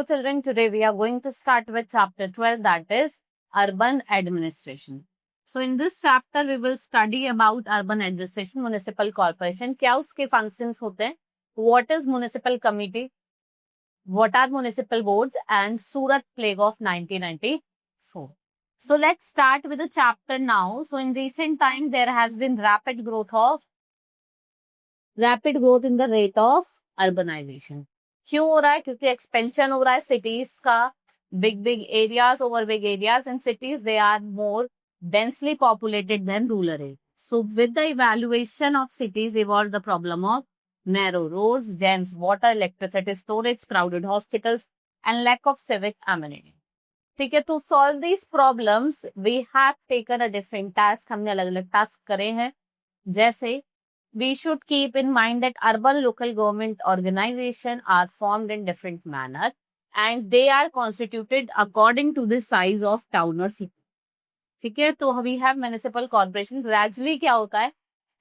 children, today we are going to start with chapter 12, that is urban administration. So in this chapter we will study about urban administration, municipal corporation, क्या उसके functions होते हैं, what is municipal committee, what are municipal boards, and Surat plague of 1994. So let's start with the chapter now. So in recent time there has been rapid growth in the rate of urbanization. क्यों हो रहा है? क्योंकि expansion हो रहा है cities का, big areas over big areas, and cities they are more densely populated than rural areas. So with the evaluation of cities evolved the problem of narrow roads, dense water, electricity storage, crowded hospitals, and lack of civic amenity. ठीक है, to solve these problems we have taken a different task. हमने अलग अलग task करे हैं. जैसे we should keep in mind that urban local government organizations are formed in different manner and they are constituted according to the size of town or city. ठीक है, तो we have municipal corporation. Gradually क्या होता है,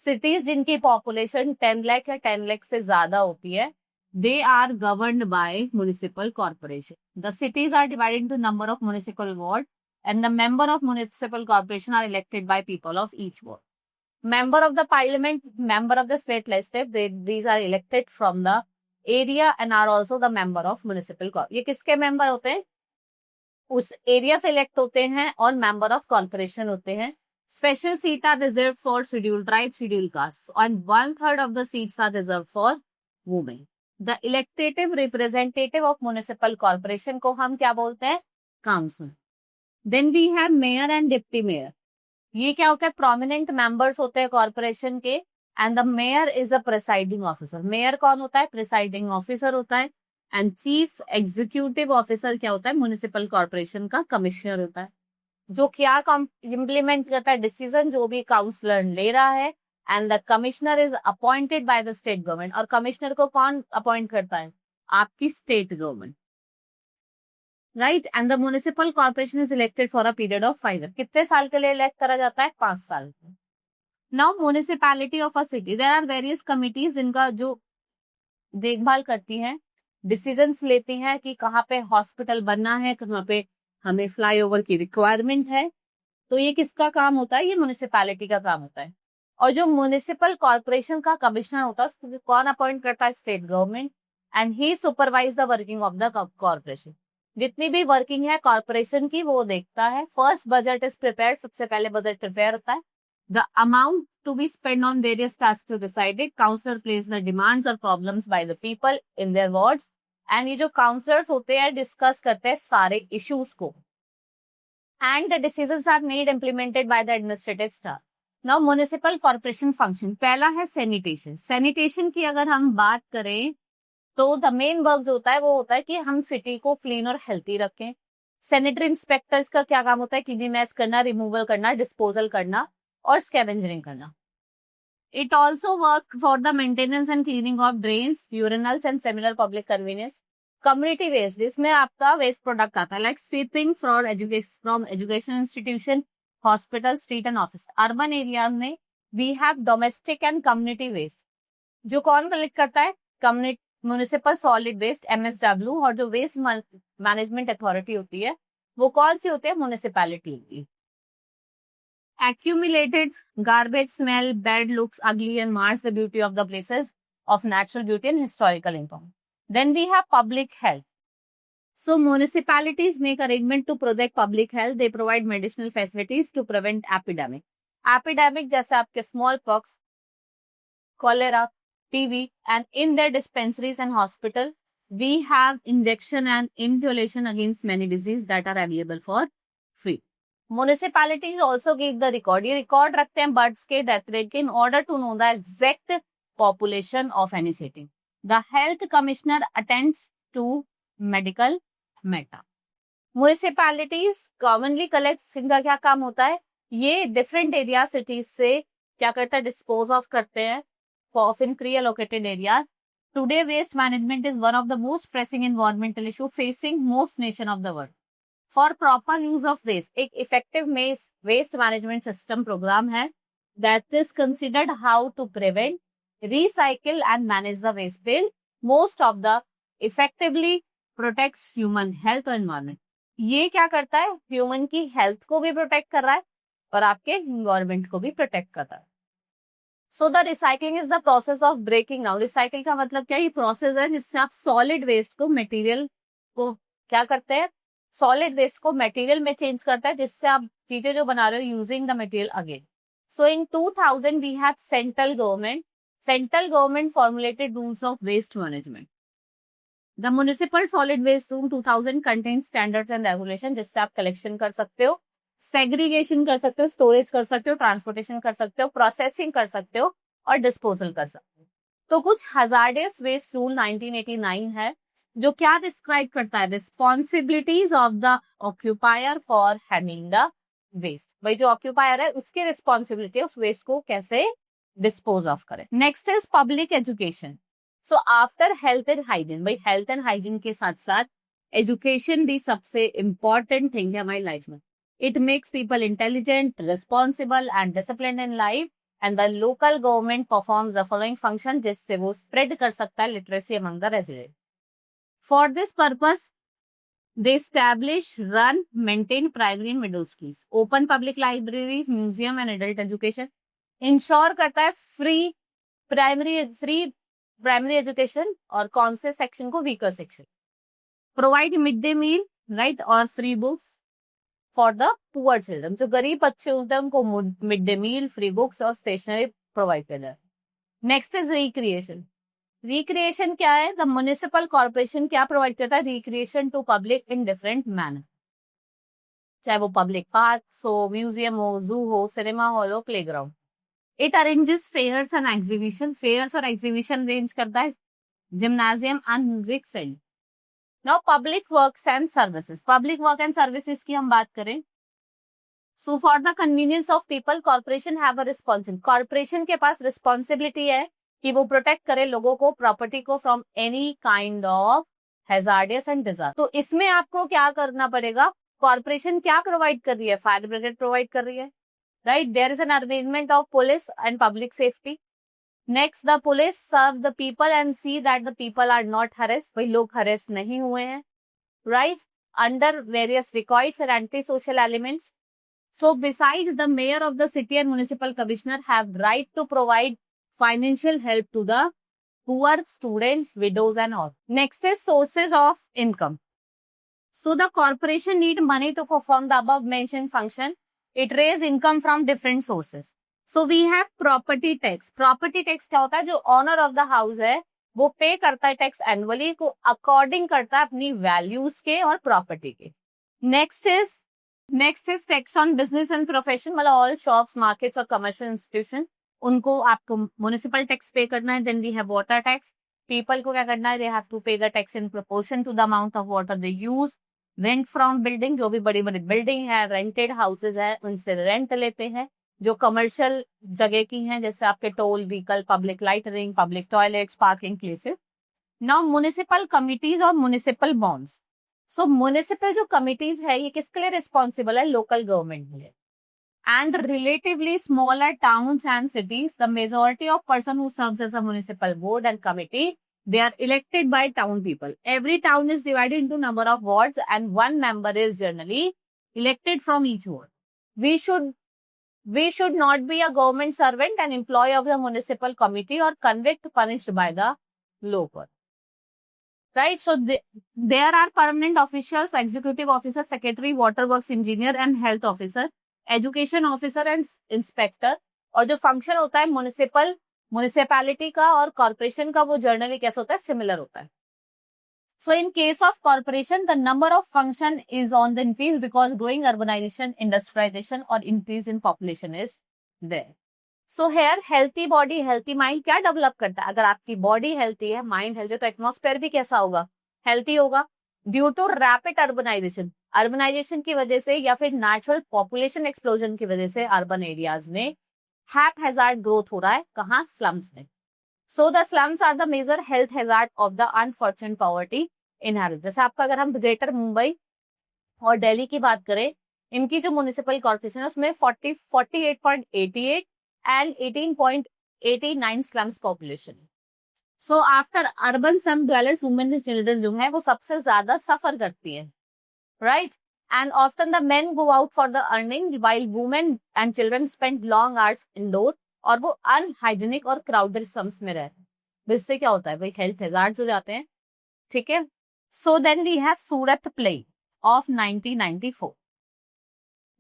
cities जिनकी population 10 lakh या 10 लाख से ज्यादा होती है, they are governed by municipal corporation. The cities are divided into number of municipal ward and the member of municipal corporation are elected by people of each ward. Member of the parliament, member of the state legislature, these are elected from the area and are also the member of municipal corporation. ये किसके member होते हैं? उस area से elect होते हैं और member of corporation होते हैं. Special seat are reserve for scheduled tribe, scheduled caste, and 1/3 of the seats are reserve for women. The elective representative of municipal corporation को हम क्या बोलते हैं? Council. Then we have mayor and deputy mayor. ये क्या होता है? Prominent members होते हैं कॉर्पोरेशन के, and the mayor is a presiding officer. Mayor कौन होता है? प्रिसाइडिंग ऑफिसर होता है. एंड चीफ एग्जीक्यूटिव ऑफिसर क्या होता है? म्युनिसिपल कॉर्पोरेशन का कमिश्नर होता है, जो क्या इम्प्लीमेंट करता है? डिसीजन जो भी काउंसलर ले रहा है. And the commissioner is appointed by the state government. और कमिश्नर को कौन अपॉइंट करता है? आपकी state government, right. And the municipal corporation is elected for a period of 5 years. कितने साल के लिए इलेक्ट करा जाता है? 5 साल. Now municipality of a city, there are various committees जिनका जो देखभाल करती हैं, डिसीजंस लेती हैं कि कहाँ पे हॉस्पिटल बनना है, कहाँ पे हमें फ्लाईओवर की रिक्वायरमेंट है. तो ये किसका काम होता है? ये म्युनिसिपैलिटी का काम होता है. और जो म्युनिसिपल कॉर्पोरेशन का कमिश्नर होता है उसको कौन अपॉइंट करता है? State government. And he supervise the working of the corporation. जितनी भी वर्किंग है कॉर्पोरेशन की वो देखता है. फर्स्ट बजट इज प्रिपेयर, सबसे पहले बजट प्रिपेयर होता है. The amount to be spent on various tasks is decided. Councillor place the demands or problems by the people in their wards. And ये जो काउंसलर्स होते हैं डिस्कस करते हैं सारे इश्यूज को. And the decisions are made implemented by the administrative staff. Now municipal corporation function, पहला है सैनिटेशन. सैनिटेशन की अगर हम बात करें तो द मेन वर्क जो होता है वो होता है कि हम सिटी को क्लीन और हेल्थी रखें. सैनिटरी इंस्पेक्टर्स का क्या काम होता है? क्लीनिनेस करना, रिमूवल करना, डिस्पोजल करना और स्कैवेंजरिंग करना. It also work for the maintenance and cleaning of drains, urinals and similar public convenience. Community waste, जिसमें आपका waste product आता है, like sweeping from education institution, hospital, street and office. Urban areas में we have domestic and community waste. जो कौन collect करता है? Municipal solid waste MSW. और जो waste management authority होती है वो कौन सी होती है? municipality होती है. Accumulated garbage smell, bad looks, ugly and mars the beauty of the places of natural beauty and historical importance. Then we have public health. So municipalities make arrangement to protect public health. They provide medicinal facilities to prevent epidemic. Epidemic जैसे आपके smallpox, cholera, TB, and in their dispensaries and hospital we have injection and inhalation against many diseases that are available for free. Municipalities also give the record. ये record रखते हैं birds के death rate के, in order to know the exact population of any city. The health commissioner attends to medical matter. Municipalities commonly collects, इनका क्या काम होता है? ये different area cities से क्या करता है? dispose of करते हैं of in pre-allocated areas. Today waste management is one of the most pressing environmental issue facing most nation of the world. For proper use of waste, एक effective waste management system program है that is considered how to prevent, recycle and manage the waste bill. Most of the effectively protects human health और environment. ये क्या करता है, human की health को भी प्रोटेक्ट कर रहा है और आपके एनवायरमेंट को भी प्रोटेक्ट करता है। So the recycling is the process of breaking down. Recycle का मतलब क्या, ये प्रोसेस है जिससे आप सॉलिड वेस्ट को मटेरियल को क्या करते हैं, सॉलिड वेस्ट को मटेरियल में चेंज करता है, जिससे आप चीजें जो बना रहे हो using the material again. So in 2000 we have central government formulated rules of waste management. The municipal solid waste rules 2000 contain standards and regulation, जिससे आप कलेक्शन कर सकते हो, सेग्रीगेशन कर सकते हो, स्टोरेज कर सकते हो, ट्रांसपोर्टेशन कर सकते हो, प्रोसेसिंग कर सकते हो और डिस्पोजल कर सकते हो। तो कुछ हजार्डियस वेस्ट रूल 1989 है जो क्या डिस्क्राइब करता है, responsibilities of the occupier for handling the waste. भाई जो ऑक्यूपायर है उसकी रिस्पॉन्सिबिलिटी है उस वेस्ट को कैसे डिस्पोज ऑफ करे। Next is public education. So after health and hygiene, भाई हेल्थ एंड हाइजीन के साथ साथ एजुकेशन भी सबसे इंपॉर्टेंट थिंग है हमारी लाइफ में। It makes people intelligent, responsible and disciplined in life, and the local government performs the following function जिससे वो spread कर सकता है literacy among the residents. For this purpose, they establish, run, maintain primary and middle schools, open public libraries, museum and adult education, ensure करता है free primary education और कौन से section को weaker section, provide midday meal, right, और free books for the poor children. जो गरीब बच्चे होते हैं उनको mid day meal, free books और स्टेशनरी प्रोवाइड कर रहा है। Next is recreation. रिक्रिएशन क्या है, द म्युनिसिपल कॉर्पोरेशन क्या प्रोवाइड करता है, recreation to public in different manner, चाहे वो पब्लिक पार्क हो, म्यूजियम हो, जू हो, सिनेमा हॉल हो, playground. It arranges fairs and exhibition, fairs और एग्जीबिशन अरेंज करता है, gymnasium and music centre. Now public works and services, public work and services की हम बात करें, so for the convenience of people corporation have a responsibility, corporation के पास responsibility है कि वो प्रोटेक्ट करे लोगों को, प्रॉपर्टी को from any kind of hazardous and disaster. तो इसमें आपको क्या करना पड़ेगा, कॉर्पोरेशन क्या प्रोवाइड कर रही है, फायर ब्रिगेड प्रोवाइड कर रही है, right, there is an arrangement of police and public safety. Next, the police serve the people and see that the people are not harass, भाई लोग हरेस नहीं हुए हैं, right, under various records and anti social elements. So besides, the mayor of the city and municipal commissioner have right to provide financial help to the poor, students, widows and all. Next is sources of income. So the corporation need money to perform the above mentioned function. It raise income from different sources. So we have property tax. Property tax क्या होता है, जो owner of the house है वो पे करता है tax annually को अकॉर्डिंग करता है अपनी वैल्यूज के और प्रॉपर्टी के। Next is tax on business and profession, मतलब ऑल शॉप्स, मार्केट्स और कमर्शियल इंस्टीट्यूशन, उनको आपको म्युनिसिपल टैक्स पे करना है। Then we have water tax, people को क्या करना है, they have to pay the tax in proportion to the amount of water they use. Rent from building, जो भी बड़ी बड़ी बिल्डिंग है, रेंटेड हाउसेज है, उनसे रेंट लेते हैं। जो कमर्शियल जगह की हैं जैसे आपके toll vehicle, public lightning, public toilets, parking places. Now municipal committees और म्युनिसिपल बॉन्ड्स। सो म्युनिसिपल जो कमिटीज है ये किसके लिए रिस्पॉन्सिबल है, लोकल गवर्नमेंट के लिए। And relatively smaller towns and cities, the majority of person who serves as a municipal board and committee, they are elected by town people. Every town is divided into number of wards and one member is generally elected from each ward. We should not be a government servant and employee of the municipal committee or convict punished by the local. Right? So there are permanent officials, executive officer, secretary, water works engineer and health officer, education officer and inspector. और जो function होता है municipality का और corporation का, वो generally कैसे होता है, सिमिलर होता है। So in case of corporation the number of function is on the increase because growing urbanisation, industrialisation और increase in population is there. So here healthy body healthy mind क्या develop करता है, अगर आपकी बॉडी हेल्थी है, mind healthy, तो atmosphere भी कैसा होगा, हेल्थी होगा। ड्यू टू रैपिड अर्बनाइजेशन की वजह से या फिर नेचुरल पॉपुलेशन एक्सप्लोजन की वजह से अर्बन एरियाज में हैजार्ड ग्रोथ हो रहा है, कहाँ, स्लम्स में। So the slums are the major health hazard of the unfortunate poverty inherited. जैसे आपका अगर हम ग्रेटर मुंबई और दिल्ली की बात करें, इनकी जो म्युनिसिपल कॉर्पोरेशन है उसमें 48.88 एंड 18.89 स्लम्स पॉपुलेशन है। So after urban slum dwellers women and children जो है वो सबसे ज्यादा सफर करती है, right. And often the men go out for the earning while women and children spend long hours indoor, और वो अनहाइजीनिक और क्राउडेड सम्स में रहते हैं. इससे क्या होता है भाई, हेल्थ हैजार्ड्स हो जाते हैं. ठीक है. So then we have Surat plague of 1994.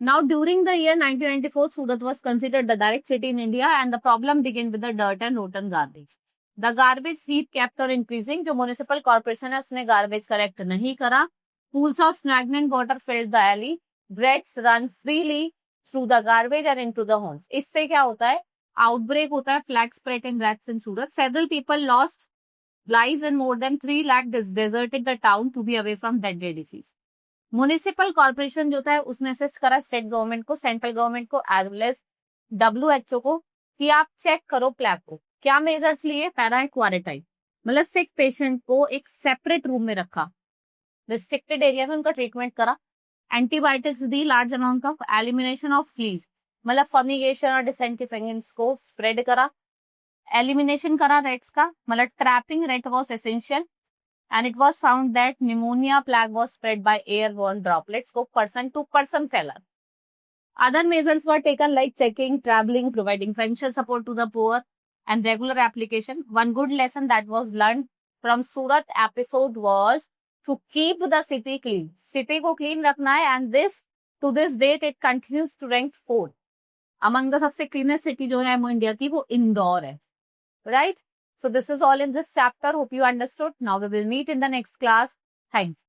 Now, during the year 1994, Surat was considered the direct city in India, and the problem began with the dirt and rotten garbage. The garbage heap kept on increasing. जो municipal corporation है उसने garbage collect नहीं करा. Pools of stagnant water filled the alley. Rats run freely through the garbage and into the homes. इससे क्या होता है, outbreak होता है, flag spread in rats in Surat. Several people lost lives and more than 3 lakh deserted the town to be away from deadly disease. Municipal corporation जो था उसने assist करा स्टेट गवर्नमेंट को, सेंट्रल गवर्नमेंट को, as well as WHO को कि आप check करो प्लैग को. क्या मेजर्स लिए, पहला है क्वारंटाइन, मतलब सिक पेशेंट को एक सेपरेट रूम में रखा, रिस्ट्रिक्टेड एरिया में उनका ट्रीटमेंट करा, antibiotics the, large amount of elimination of fleas, मतलब फर्मिगेशन और डिसइंफेक्टेंट्स को स्प्रेड करा, एलिमिनेशन करा रेट्स का, मतलब trapping rate was essential. And it was found that pneumonia plague was spread by airborne droplets को person to person फैला. Other measures were taken like checking, traveling, providing financial support to the poor, and regular application. One good lesson that was learned from Surat episode was to keep the city clean. City को clean रखना है, and this to this date it continues to rank 4. Among the सबसे cleanest city जो है India की वो इंदौर है, right? So this is all in this chapter. Hope you understood. Now we will meet in the next class. Thank you.